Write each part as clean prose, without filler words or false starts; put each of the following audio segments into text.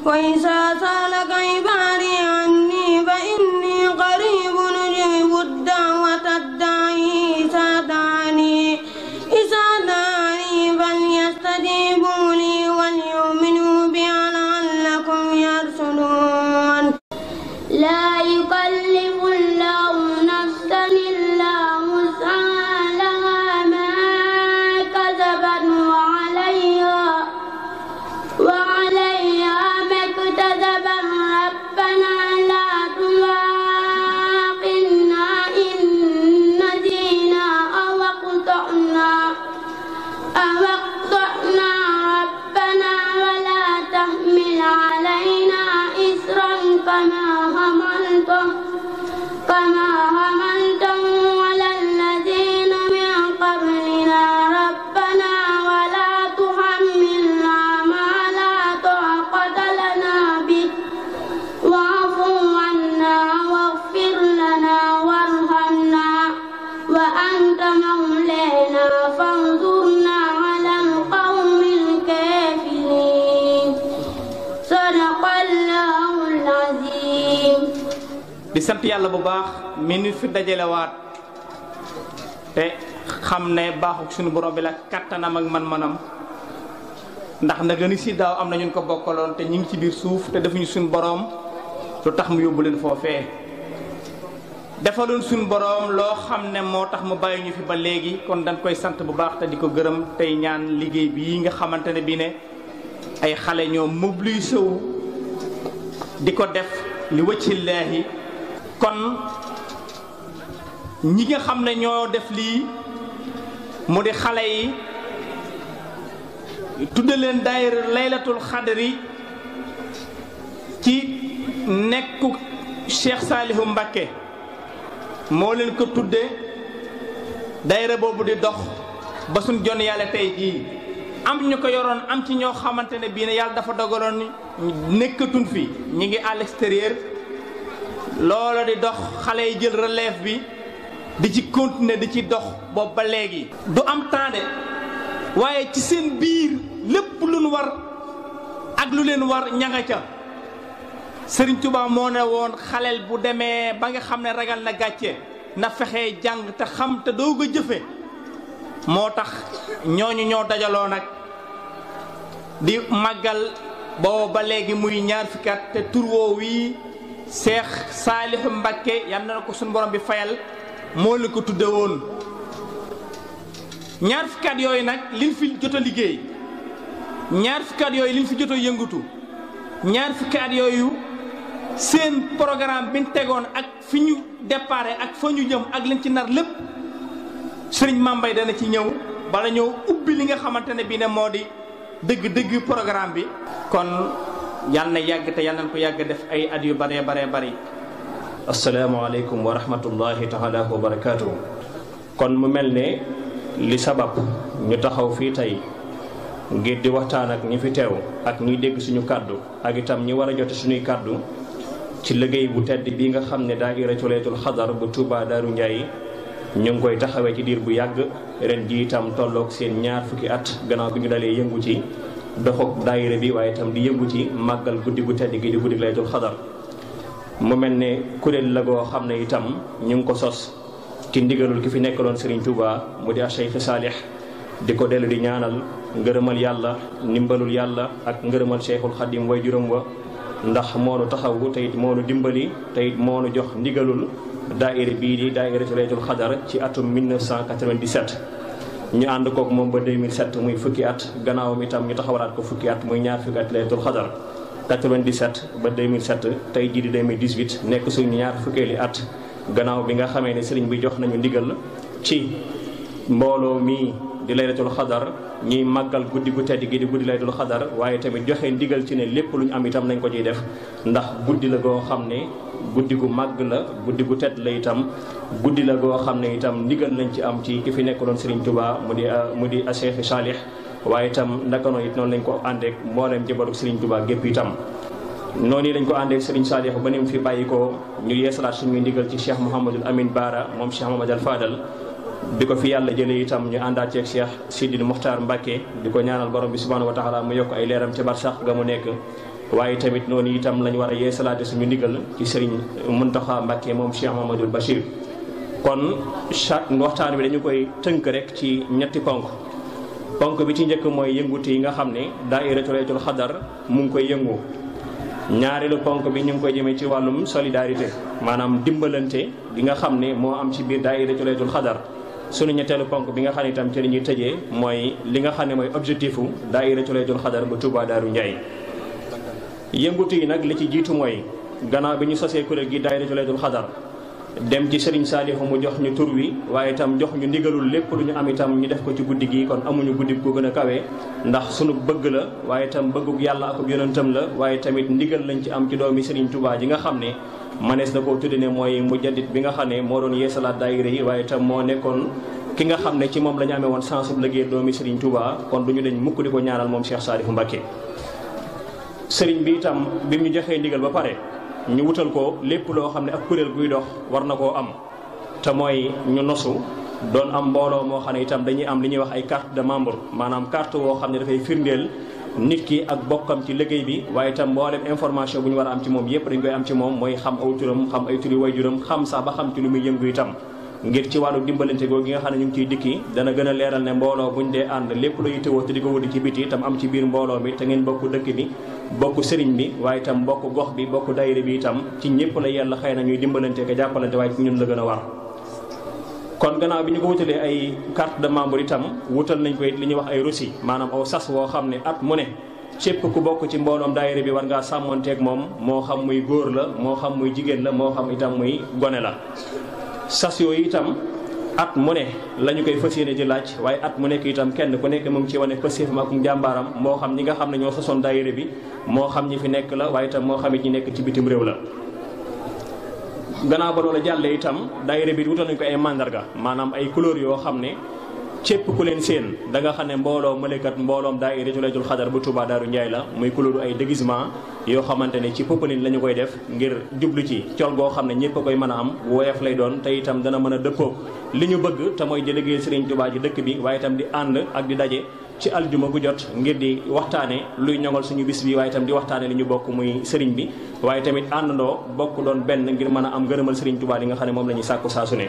وإذا سألك عبادي عني فإني قريب أجيب الدعوة الداعي إذا دعاني فليستجيبوا لي وليؤمنوا بي لعلكم يرشدون لا يكلف الله نفسا إلا وسعها لها ما كسبت وعليها ما اكتسبت ربنا لا تؤاخذنا إن نسينا أو أخطأنا ربنا ولا تحمل علينا إصرا كما حملته على الذين من قبلنا ربنا ولا تحملنا ما لا طاقة لنا به واعف عنا واغفر لنا وارحمنا وأنت مولانا فانصرنا على القوم الكافرين صدق الله العظيم. di sant yàlla bu baax mi nu fi dajalewaat te xam ne baaxuk suñu borom bi la kattanam ak man-manam ndax na gën si daaw am na ñun ko bokkaloon te ñu ngi ci biir suuf te defuñu suñu borom lu tax mu yóbbu leen foofee defaloon suñu borom loo xam ne moo tax mu bàyyi ñu fi ba léegi kon dañ koy sant bu baax te di ko gërëm tey ñaan liggéey bii nga xamante ne bii ne ay xale ñoo mobilisé wu di ko def li wëccillaahi kon ñi nga xam ne ñoo def lii mu di xale yi tudde leen daayira laylatul xadri ci nekku Cheikh Salihu Mbacké moo leen ko tudde daayira boobu di dox ba suñ jon yàlla tey jii am ñu ko yoroon am ci ñoo xamante ne bii ne yàlla dafa dogaloon nekkatun fi ñi ngi à l'extérieur loola di dox xale yi jël relève bi di ci continuer di ci dox boobu ba léegi du am temps de waaye ci seen biir lépp lu nu war ak lu leen war ñanga ca Sëriñ Tuubaa moo ne woon xaleel bu demee ba nga xam ne ragal na gàcce na fexee jàng te xam te doog a jëfe moo tax ñooñu ñoo dajaloo nag di màggal boobu ba léegi muy ñaar fukki at te tur woowu wi Cheikh Salihu Mbacké yal na ko suñu borom bi fayal moo la ko tudde woon ñaar fukki at yooyu nag liñ fi jot a liggéey ñaar fukki at yooyu liñ fi jot a yëngatu ñaar fukki at yooyu seen programme bi ñu tegoon ak fi ñu déparé ak fa ñu jëm ak liñ ci nar lépp Sëriñ Mambay dana ci ñëw bala ñëw ubbi li nga xamante ne bii ne moo di dëgg programme bi kon yal na yàgg te yal nañ ko yàgg def ay at yu baree bari. asalaamaaleykum wa rahmatullahi taala wa barakaatu. kon mu mel ne li sabab ñu taxaw fii tey ngir di waxtaan ak ñi fi teew ak ñuy dégg suñu kàddu ak itam ñi war a jote suñuy kàddu ci liggéey bu tedd bi nga xam ne daayiratu laylatul xadar bu Touba Daaru Njaay ñu ngi koy taxawee ci diir bu yàgg ren ji itam tolloog seen ñaar fukki at gannaaw bi ñu dalee yëngu ci doxog daayira bi waaye itam di yëngu ci màggal guddi gu tedd gi di guddi laylatul xadar mu mel ne kuréel la goo xam ne itam ñu ngi ko sos ci ndigalul ki fi nekkaloon Serigne Touba mu di Cheikh Salih di ko dellu di ñaanal ngërëmal yàlla ndimbalul yàlla ak ngërëmal Cheikhul Khadim way juróom wa ndax moonu taxawu te it moonu dimbali te it moonu jox ndigalul daayira bii di daayiratu laylatul xadar ci atum 1997 ñu ànd kook moom ba 2007 muy fukki at gannaawam itam ñu taxawalaat ko fukki at muy ñaar fukki at laylatul xadar 97 ba 2007 tey jii di 2018 nekk suñu ñaar fukkeeli at gannaaw bi nga xamee ne sëriñ bi jox nañu ndigal ci mbooloo mii di laylatul xadar ñuy màggal guddi gu tedd gi di guddi laylatul xadar waaye tamit joxe ndigal ci ne lépp lu ñu am itam nañ ko ciy def ndax guddi la goo xam ne guddi gu màgg la guddi gu tedd la itam guddi la goo xam ne itam ndigal lañ ci am ci ki fi nekkaloon Serigne Touba mu di Cheikh Salih waaye itam naka noonu it noonu lañ ko àndeek mboolem jabaru Serigne Touba gépp itam noonu lañ ko àndeek Serigne Salih ba ni mu fi bàyyi ko ñu yeesalaat suñuy ndigal ci Cheikh Mouhamadul Amin Baara moom Cheikh Mouhamad al Fadal bi ko fi yàlla jëlee itam ñu àndaat ceeg Cheikh Sidil Muxtaar Mbacke di ko ñaanal borom bi subhanahu wa taala mu yokk ay leeram ca barsax ga mu nekk waaye tamit noonu itam lañ war a yeesalaate suñu ndigal ci Serigne Mountakha Mbacké moom Cheikh Mamadou Bachir. kon waxtaan bi dañu koy tënk rek ci ñetti ponk bi ci njëkk mooy yënguti yi nga xam ne daayiratu Laylatul Qadr mu ngi koy yëngu. ñaareelu ponk bi ñu ngi koy jëmee ci wàllum solidarité maanaam dimbalante gi nga xam ne moo am ci biir daayiratu Laylatul Qadr. sunu ñetteelu ponk bi nga xam ne itam ci li ñuy tëjee mooy li nga xam ne mooy objectifu daayiratu Laylatul Qadr bu Touba Darou Ndiaye. yëngutu yi nag li ci jiitu mooy gannaaw bi ñu sosee kuréel gi daayiratu Laylatul Qadr dem ci Serigne Saliou mu jox ñu tur wi waaye itam jox ñu ndigalul lépp lu ñu am itam ñu def ko ci guddi gi kon amuñu guddi ko gën a kawe ndax sunu bëgg la waaye itam bëggug yàlla ak yonentam la waaye tamit ndigal lañ ci am ci doomi Serigne Touba ji nga xam ne manees na koo tudde ne mooy mujaddid bi nga xam ne moo doon yeesalaat daayira yi waaye itam moo nekkoon ki nga xam ne ci moom la ñu amee woon sansub liggéey doomi Serigne Touba kon du ñu dañ mukk di ko ñaanal moom Cheikh Saliou Mbacké. Serigne bi itam bi mu joxee ndigal ba pare ñu wutal ko lépp loo xam ne ak kuréel guy dox war na koo am te mooy ñu nosu doon am mbooloo moo xam ne itam dañuy am li ñuy wax ay carte de membre maanaam carte woo xam ne dafay firndeel nit ki ak bokkam ci liggéey bi waaye itam mboolem information bu ñu war a am ci moom yépp dañ koy am ci moom mooy xam aw turam xam ay turi waajuram xam sax ba xam ci lu muy yëngu itam ngir ci wàllu dimbalante googu gi nga xam ne ñu ngi ciy dikki dana gën a leeral ne mbooloo buñ dee ànd lépp lu yittewoo te di ko wuti ci biti itam am ci biir mbooloo mi te ngeen bokk dëkk bi bokk sëriñ bi waaye itam bokk gox bi bokk daayira bi itam ci ñëpp la yàlla xëy na ñuy dimbalante ko jàppalante waaye ci ñun la gën a war. kon gannaaw bi ñu ko wutalee ay carte de membre itam wutal nañ ko it li ñuy wax ay reçu maanaam aw sas woo xam ne at mu ne képp ku bokk ci mbooloom daayira bi war ngaa sàmmonteeg moom moo xam muy góor la moo xam muy jigéen la moo xam itam muy gone la. sas yooyu itam at mu ne la ñu koy fas yéene di laaj waaye at mu nekk itam kenn ku nekk mu ngi ci wane pëstéefam ak njàmbaaram moo xam ñi nga xam ne ñoo sosoon daayira bi moo xam ñi fi nekk la waaye itam moo xam it ñi nekk ci bitim réew la. gannaaw ba loola jàllee itam daayira bi wutal nañu ko ay mandarga maanaam ay couleur yoo xam ne cépp ku leen seen da nga xam ne mbooloo mëlekat mbooloom daayiratu Laylatul Qadr bu Touba Darou Ndiaye la muy couleur ay déguisement yoo xamante ne ci popeline la ñu koy def ngir jublu ci col goo xam ne ñëpp a koy mën a am woyof lay doon te itam dana mën a dëppoo li ñu bëgg te mooy di liggéeyal Serigne Touba ji dëkk bi waaye itam di ànd ak di daje ci aljuma gu jot ngir di waxtaane luy ñoŋal suñu bis bi waaye itam di waxtaane li ñu bokk muy Serigne bi waaye tamit àndandoo bokk doon benn ngir mën a am gërëmal Serigne Touba li nga xam ne moom la ñuy sàkku saa su ne.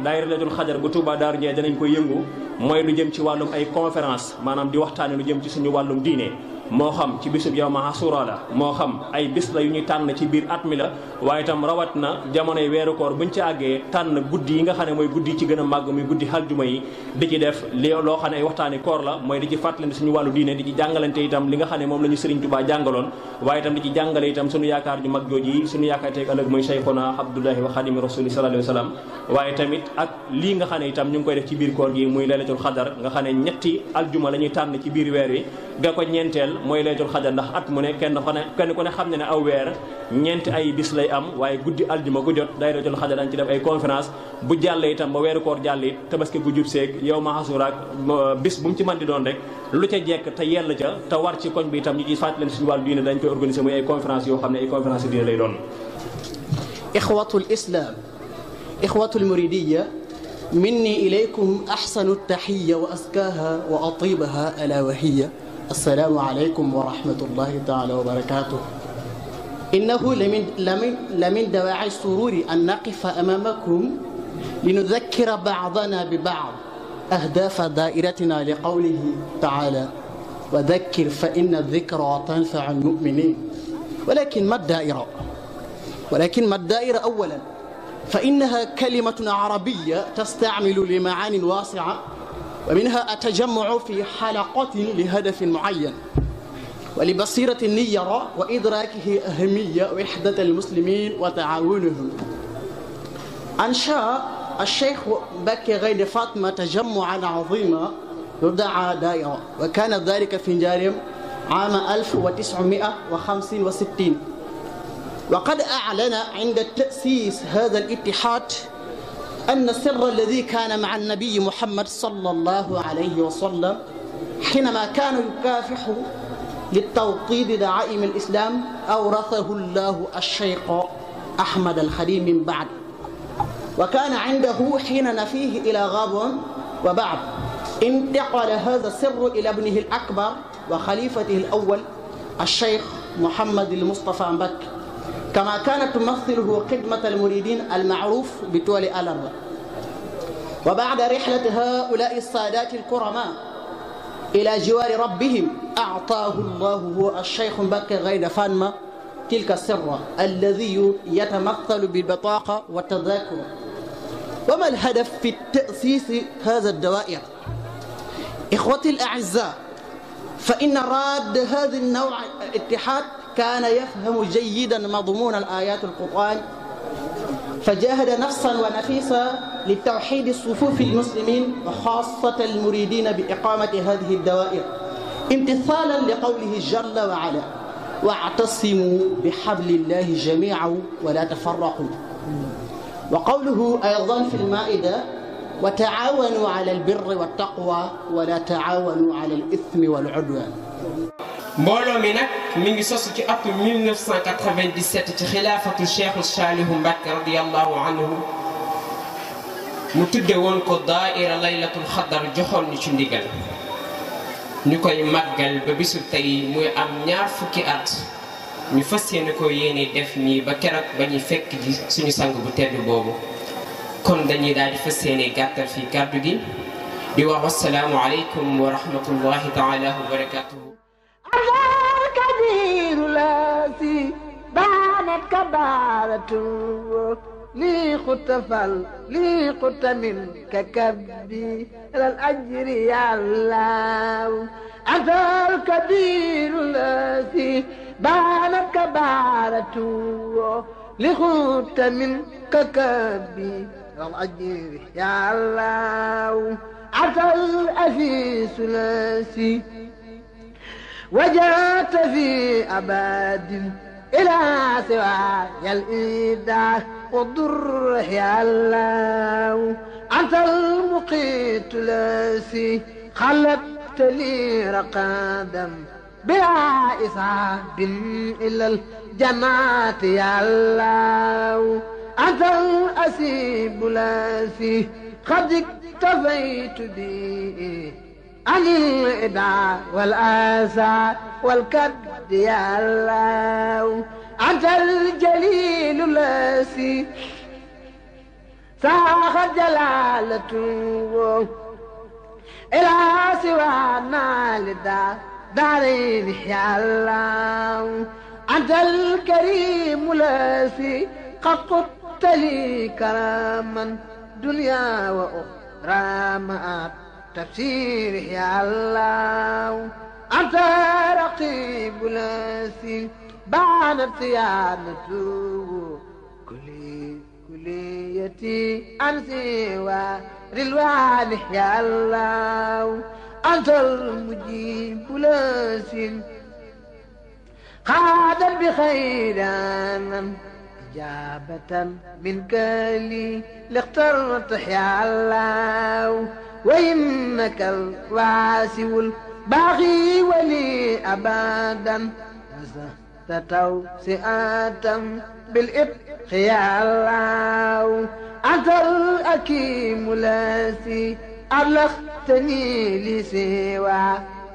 daayira Laylatul Qadr bu Touba Darou Ndiaye danañ ko yëngu mooy lu jëm ci wàllum ay conférence maanaam di waxtaane lu jëm ci suñu wàllum diine moo xam ci bisub yawma Ashura la moo xam ay bis la yu ñuy tànn ci biir at mi la waaye itam rawat na jamonoy weeru koor buñ ci àggee tànn guddi yi nga xam ne mooy guddi ci gën a màgg muy guddi aljuma yi di ci def li loo xam ne ay waxtaani koor la mooy di ci fàttalante suñu wàllu diine di ci jàngalante itam li nga xam ne moom la ñu Serigne Touba jàngaloon waaye itam di ci jàngale itam suñu yaakaar ju mag jooji yi suñu yaakaar teeg ëllëg mooy Cheikhuna Abdullahi wa Xadimi Rasuli sallallahu alayhi wa sallam waaye tamit ak lii nga xam ne itam ñu ngi koy def ci biir koor gi muy Laylatul Qadr nga xam ne ñetti aljuma la ñuy tànn ci biir weer wi ga ko ñeenteel mooy Laylatul Qadr ndax at mu ne kenn ku ne xam ne ne aw weer ñeenti ay bis lay am waaye guddi aljuma gu jot Laylatul Qadr dañ ci def ay conférence bu jàllee itam ba weeru koor jàll it tabaski gu jub seeg yow ma Ashura bis bu mu ci mën di doon rek lu ca jekk te yell ca te war ci koñ bi itam ñu ci fàttali leen suñu wàllu diine dañ koy organiser muy ay conférence yoo xam ne ay conférence diine lay doon. Ixwatul Islam ixwatul muridiyya minni ilaykum ahsanu tahiya wa askaha wa atibaha ala wa hiya السلام عليكم ورحمة الله تعالى وبركاته. إنه لمن دواعي السرور أن نقف أمامكم لنذكر بعضنا ببعض أهداف دائرتنا لقوله تعالى وذكر فإن الذكرى تنفع المؤمنين. ولكن ما الدائرة أولا فإنها كلمة عربية تستعمل لمعان واسعة ومنها التجمع في حلقة لهدف معين ولبصيرة النية وإدراكه أهمية وحدة المسلمين وتعاونهم. أنشأ الشيخ مبكي غيد فاطمة تجمعا عظيما يدعى دائرة وكان ذلك في جارم عام 1965 وقد أعلن عند تأسيس هذا الاتحاد أن السر الذي كان مع النبي محمد صلى الله عليه وسلم حينما كان يكافح للتوطيد دعائم الإسلام أورثه الله الشيخ أحمد الخليل من بعد وكان عنده حين نفيه إلى غابون وبعد انتقل هذا السر إلى ابنه الأكبر وخليفته الأول الشيخ محمد المصطفى مبكي، كما كانت تمثله خدمة المريدين المعروف بطول الأرض. وبعد رحلة هؤلاء السادات الكرماء إلى جوار ربهم أعطاه الله هو الشيخ مبكي غيد فانما تلك السر الذي يتمثل بالبطاقة والتذاكر. وما الهدف في تأسيس هذا الدوائر؟ إخوتي الأعزاء، فإن راد هذا النوع الاتحاد كان يفهم جيدا مضمون الآيات القرآن، فجاهد نفسا ونفيسا لتوحيد صفوف المسلمين وخاصة المريدين بإقامة هذه الدوائر، امتثالا لقوله جل وعلا: واعتصموا بحبل الله جميعا ولا تفرقوا. وقوله أيضا في المائدة: وتعاونوا على البر والتقوى ولا تعاونوا على الإثم والعدوان. mbooloo mi nag mi ngi sosu ci atum 1997 ci xilaafatu Cheikh Saalihu Mbacke radiyallahu anhu mu tudde woon ko daaira laylatul xadar, joxoon ñu ci ndigal ñu koy màggal ba bisu tey muy am 20 fukki at. ñu fas yéene ko yéene def nii ba keroog ba ñuy fekk ji suñu sang bu tedd boobu. kon dañuy daal di fas yéene gàttal fii kàddu gi di wax wassalaamu aleykum wa rahmatullahi taala wa barakatuhu. الكبير الذي بانت كبارته لي خطفل لي خط منك كبي على الأجر يا الله. أنت الكبير الذي بانت كبارته لي خط منك كبي على الأجر يا الله. أنت العزيز الذي وجاءت في أباد إلى سواي الإيداع والضر يا الله. أنت المقيت الذي خلقت لي رقادا بلا إصاب إلى الجنات يا الله. أنت الأسيب الذي قد اكتفيت به عن الإدعاء والآسى والكد يا الله. أنت الجليل الذي ساخ جلالته إلى سوانا دارين يا الله. أنت الكريم الذي قد قدت لي كراما دنيا وأخرى معك تفسير يا الله. أنت رقيب الذي بانت صيانته كليتي عن سوى رضوانه يا الله. أنت المجيب الذي قادا بخيرانا إجابة منك لي لاخترت يا الله. وإنك الواسع الباغي ولي أبدا نزهت توسئة بالإبق يا الله. أنت الأكيم الذي أبلغتني لسوى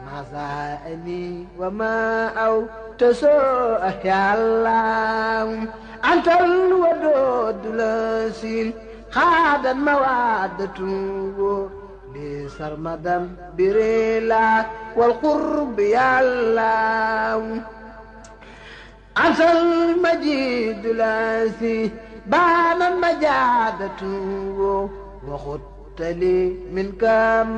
ما زاني وما أو تسوء يا الله. أنت الودود الذي خاد موادته سرمدا بريلا والقرب يا الله. أنت المجيد الذي بان مجادته وخدت لي منك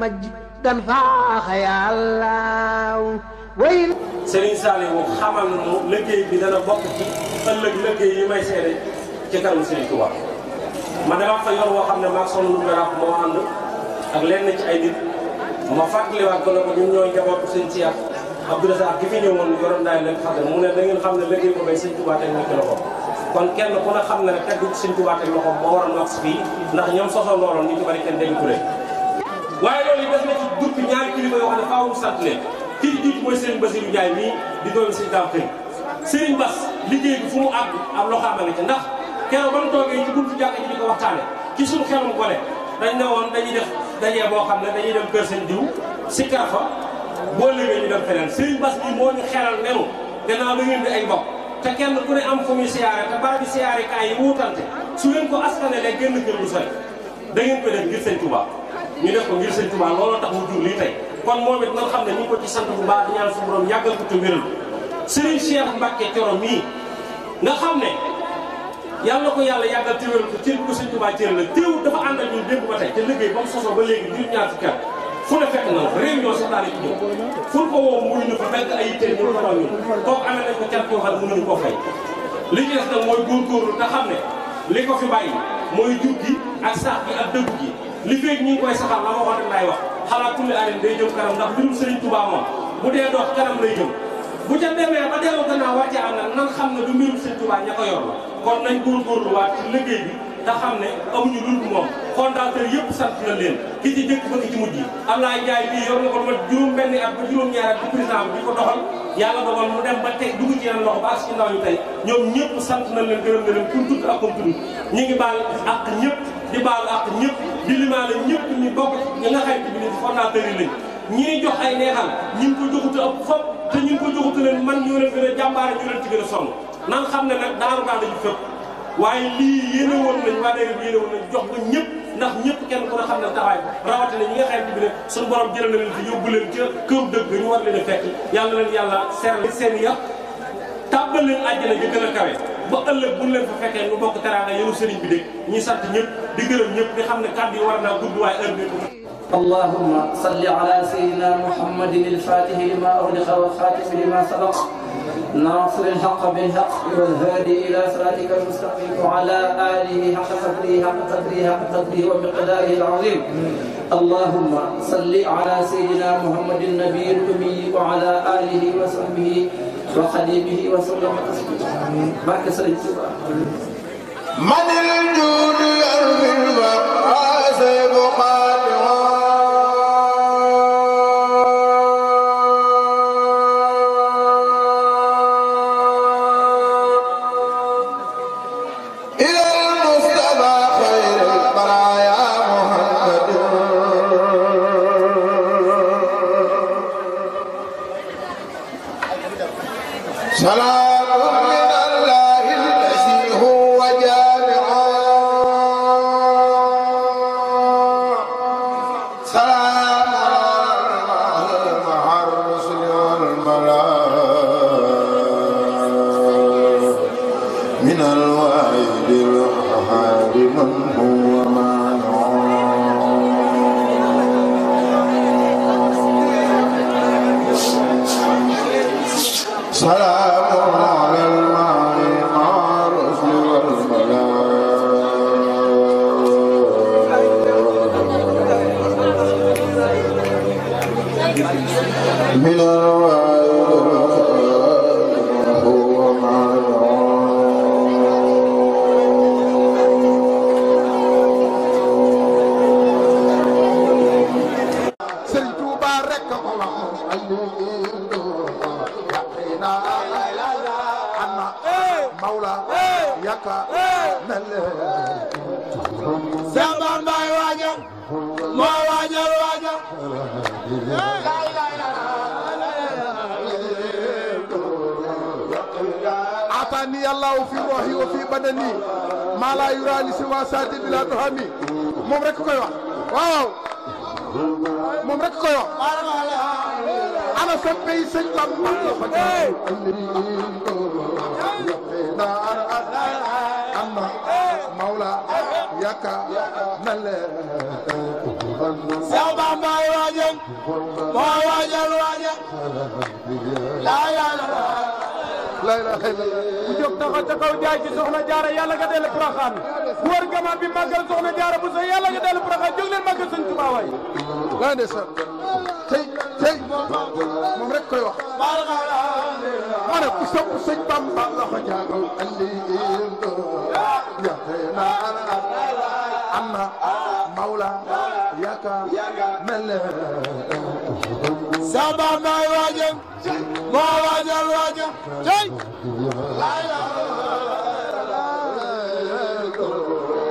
مجدا فاخ يا الله. وين Serigne Saliou xamal nu liggéey bi dana bokk ci ëllëg liggéey yi may seede ci kanam Serigne Touba. man dama fa yor woo xam ne maag sonu lu meraaf moo ànd ak lenn ci ay nit ma fàttaliwaat ko ne ko ñun ñooy njabootu sëñ Cheikh Abdou Razak ki fi ñëwoon yoroon daay leen xam ne mu ne da ngeen xam ne liggéey ko bay sëñ Touba teg ñu ci loxo kon kenn ku ne xam ne rek tegu ci sëñ Touba teg loxo moo waroon wax fii ndax ñoom sosoo looloon ñu ci bari kenn dégg ku leen waaye loolu yi des na ci duppi ñaari kilifa yoo xam ne faaw mu sant leen kii jiitu mooy Serigne Bassirou Ndiaye mii di doomi sëñ Dame Xëy Serigne Bass liggéey bi fu mu àgg am loxaam nga ci ndax keroog ba mu toogee ci buntu jàkka ji di ko waxtaane ci suñu xelum gone dañ ne woon dañuy def dajee boo xam ne dañuy dem kër sëñ diw sikkar fa boo léegi ñu dem feneen Serigne Bass bi moo ñu xelal nenu gannaaw lu ngeen di ay mbokk te kenn ku ne am fu muy siyaare te barabi siyaare kaay yi wuutante su ngeen ko askanelee génn kër lu sori da ngeen koy def ngir sëñ Touba ñu def ko ngir sëñ Touba looloo tax mu jur lii tey kon moom it nga xam ne ñu ngi ko ci sant bu baax di ñaan suñu borom yàggal ko te wéral Serigne Cheikh Mbacke Thioro mii nga xam ne yàlla ko yàlla yàggal te wéral ko cër ko sëñ Touba cër la teewul dafa ànd ak ñun démb ba tey te liggéey ba mu sosoo ba léegi jur ñaar ci kër fu ne fekk na la réunion sax daal di ci ñëw fu ko woo muy ñu fa fekk ay yitte ñu ko ñun kooku amee nañ ko cat koo xam ne mënuñu koo fay li ci des nag mooy góorgóorlu te xam ne li ko fi bàyyi mooy jub gi ak sax gi ak dëggu gi li feeg ñu ngi koy saxal la ma waxoon rek laay wax xalaat tulli arène day jëm kanam ndax mbirum Serigne Touba moom bu dee dox kanam lay jëm bu ca demee ba dellu gannaaw wàcce am nag nan xam ne du mbirum Serigne Touba ña ko yor la kon nañ góorgóorluwaat ci liggéey bi te xam ne amuñu lu dul moom fondateur yëpp sant na leen ki ci jëkk ba ki ci mujj yi Ablaye Ndiaye bii yor na ko ma juróom benni at ba juróom-ñaari at bu président bi di ko doxal yàlla dogal mu dem ba tey dugg ci yeneen loxo ba ak ci ndaw ñu tey ñoom ñëpp sant na leen gërëm na leen kun tudd ak kun tudd ñu ngi baal ak ñëpp di baal ak ñëpp di limaale ñëpp ñu bokk ñi nga xarit bi ni fondateur yi lañ ñii jox ay neexal ñi ngi ko joxuta ëpp fop te ñi ngi ko joxuta leen man ñoo leen gën a jàmbaare ñu leen ci gën a sonn nan xam ne nag daaru gaa dañu fépp waaye lii yéene woon nañ waa dayra bi yéene woon nañ jox ko ñëpp ndax ñëpp kenn ku ne xam ne taxawaay rawatina ñi nga xarit bi ne suñu borom jëral na leen fi yóbbu leen ca këru dëgg ñu war leen a fekk yàlla leen yàlla seral seen yàq tàbbal leen àjjana ji gën a kawe ba ëllëg buñ leen fa fekkee nu bokk teraanga yenu sëriñ bi dégg ñuy sant ñëpp di gërëm ñëpp di xam ne kàddu yi war naa gudd waaye heure bi اللهم صل على سيدنا محمد الفاتح لما أغلق والخاتم لما سبق ناصر الحق بالحق والهادي إلى صراطك المستقيم وعلى آله حق قدره ومقداره العظيم اللهم صل على سيدنا محمد النبي الأمي وعلى آله وصحبه وخديمه وسلم تسليما بارك سيدنا من الجود يرفي المقاصد moom rek koy wax waaw moom rek koy wax ana sa pays sëñ Bamba amma mawla yaka nale Seex Bamba ay waajal moo waajal waajal la ilaha illallah ku jóg taxaw ca kaw jaay ci soxna jaara yàlla nga dellu Porokhane wër gamaan bi màggal soxna jaara bu sa yàlla nga dellu Porokhane jóg leen màggal sëñ Tuubaa waay laa ndeysaan tey moom rek koy wax ma ne ku sopp sëñ Bamba la ko jaagal andi yaqina anna mawla yaka mel sa Bamba ay waajal moo waajal waajal tey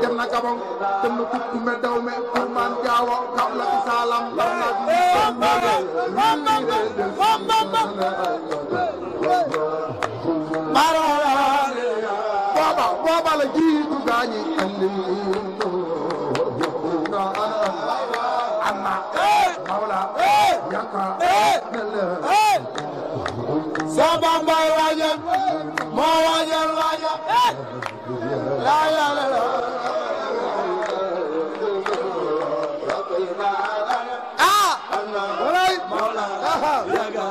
dem na Gabon dem na Koumé Dawme Ousmane Diawo Kaolack ki Salam bala jiitu gaañi andi anna mawla yaka Saba Mbay waajal moo waajal la la la ah walay mawla yaka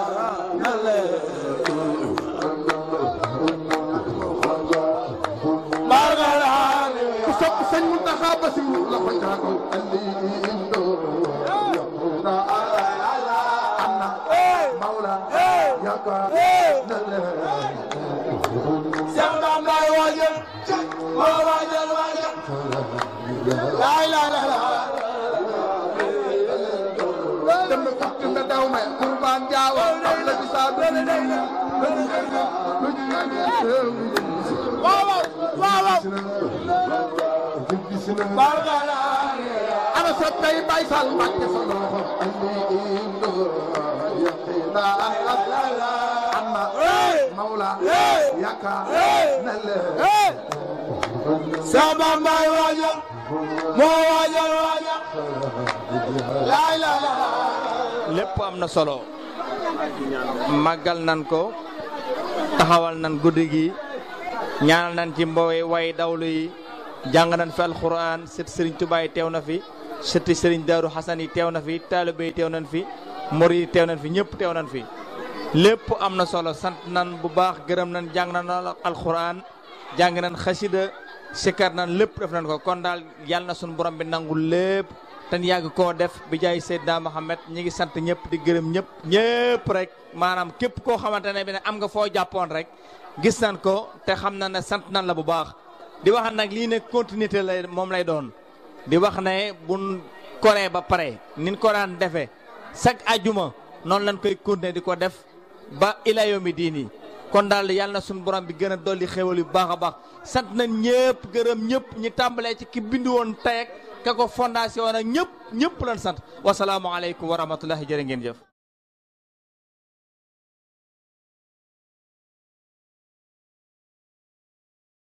ku sopp sëñ Muntaxa Basiru la ko jaago andi indo yakuna anna mawla yaka nale Seex Bamba waajal moo waajal la ilaha illallah dem na fàtte nga daw may kurban jaawa am la bisa waaw ana soppay Baay Faal Mbàkke sa loxo andi indo yaqina amma mawla yaka nale Sama Mbay waajal moo waajal la ilaha lépp am na solo màggal nan ko taxawal nan guddi gi ñaanal nan ci mbooy way dawlu yi jàng nan fi alxuraan sët sëriñ Tuubaa yi teew na fi sëti sëriñ Daaru Xasan yi teew na fi taalibe yi teew nañ fi mor yi teew nañ fi ñëpp teew nañ fi lépp am na solo sant nan bu baax gërëm nan jàng nan alxuraan jàng nan xasida sikkar nan lépp def nañ ko kon daal yàlla na suñu borom bi nangul lépp te ñu yàgg koo def bi jaay Seydina Mohamed ñi ngi sant ñëpp di gërëm ñëpp rek maanaam képp koo xamante ne bi ne am nga foo jàppoon rek gis nañ ko te xam na ne sant nan la bu baax di wax nag lii ne continuité lay moom lay doon di wax ne buñ koree ba pare nin ko daan defee chaque ajuma noonu lañ koy continuer di ko def ba ila yawmi diini kon daal yàlla na suñu borom bi gën a dolli xéwal yu baax a baax sant nañ ñëpp gërëm ñëpp ñi tàmbalee ci ki bindu woon tey ka ko fondation nag ñëpp lañ sant wasalaamualeykum wa rahmatullahi jërë ngeen jëf